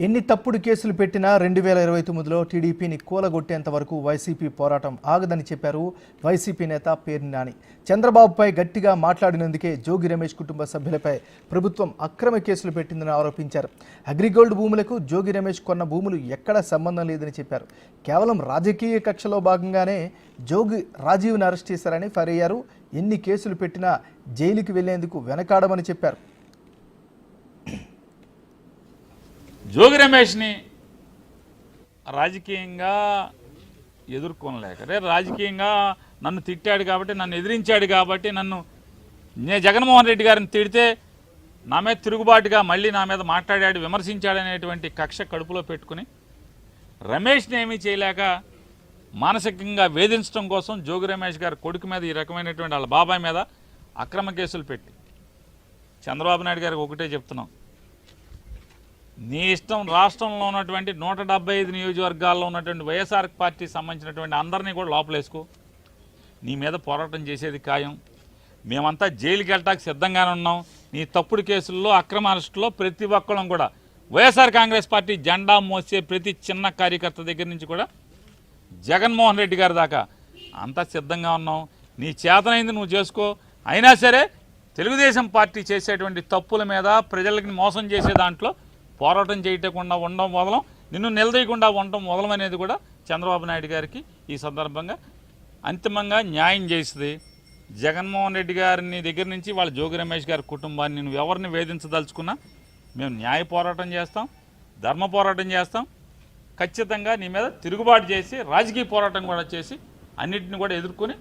ఎన్ని తప్పుడు కేసులు పెట్టినా 2029లో టీడీపీని కూలగొట్టేంత వరకు వైసీపీ పోరాటం ఆగదని చెప్పారు వైసీపీ నేత పేర్ని నాని. చంద్రబాబుపై గట్టిగా మాట్లాడినందుకే జోగి రమేష్ కుటుంబ సభ్యులపై ప్రభుత్వం అక్రమ కేసులు పెట్టిందని ఆరోపించారు. అగ్రిగోల్డ్ భూములకు జోగి రమేష్ కొన్న భూములు ఎక్కడా సంబంధం లేదని చెప్పారు. కేవలం రాజకీయ కక్షలో భాగంగానే జోగి రాజీవ్ని అరెస్ట్ చేశారని ఫైర్ అయ్యారు. ఎన్ని కేసులు పెట్టినా జైలుకి వెళ్లేందుకు వెనకాడమని చెప్పారు. జోగి రమేష్ని రాజకీయంగా ఎదుర్కొనలేక రాజకీయంగా నన్ను తిట్టాడు కాబట్టి, నన్ను ఎదిరించాడు కాబట్టి, నేను జగన్మోహన్ రెడ్డి గారిని తిడితే నా మీద తిరుగుబాటుగా మళ్ళీ నా మీద మాట్లాడాడు, విమర్శించాడు అనేటువంటి కక్ష కడుపులో పెట్టుకుని రమేష్ని ఏమీ చేయలేక మానసికంగా వేధించడం కోసం జోగి రమేష్ గారి కొడుకు మీద ఈ రకమైనటువంటి వాళ్ళ బాబాయ్ మీద అక్రమ కేసులు పెట్టి చంద్రబాబు నాయుడు గారికి ఒకటే చెప్తున్నాం, నీ ఇష్టం రాష్ట్రంలో ఉన్నటువంటి 175 నియోజకవర్గాల్లో ఉన్నటువంటి వైఎస్ఆర్ పార్టీకి సంబంధించినటువంటి అందరినీ కూడా లోపలేసుకో, నీ మీద పోరాటం చేసేది ఖాయం. మేమంతా జైలుకి వెళ్ళటానికి సిద్ధంగానే ఉన్నాం. నీ తప్పుడు కేసుల్లో అక్రమ అరెస్టులో ప్రతి ఒక్కళ్ళం కూడా వైఎస్ఆర్ కాంగ్రెస్ పార్టీ జెండా మోసే ప్రతి చిన్న కార్యకర్త దగ్గర నుంచి కూడా జగన్మోహన్ రెడ్డి గారి దాకా అంతా సిద్ధంగా ఉన్నాం. నీ చేతనైంది నువ్వు చేసుకో. అయినా సరే తెలుగుదేశం పార్టీ చేసేటువంటి తప్పుల మీద ప్రజలకి మోసం చేసే దాంట్లో పోరాటం చేయకుండా ఉండడం మొదలం, నిన్ను నిలదీయకుండా ఉండడం మొదలం అనేది కూడా చంద్రబాబు నాయుడు గారికి ఈ సందర్భంగా అంతిమంగా న్యాయం చేస్తుంది. జగన్మోహన్ రెడ్డి గారిని దగ్గర నుంచి వాళ్ళ జోగి రమేష్ గారి కుటుంబాన్ని నువ్వు ఎవరిని వేధించదలుచుకున్నా మేము న్యాయ పోరాటం చేస్తాం, ధర్మ పోరాటం చేస్తాం. ఖచ్చితంగా నీ మీద తిరుగుబాటు చేసి రాజకీయ పోరాటం కూడా చేసి అన్నింటిని కూడా ఎదుర్కొని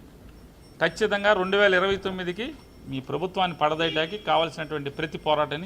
ఖచ్చితంగా 2029కి మీ ప్రభుత్వాన్ని పడదయటానికి కావాల్సినటువంటి ప్రతి పోరాటాన్ని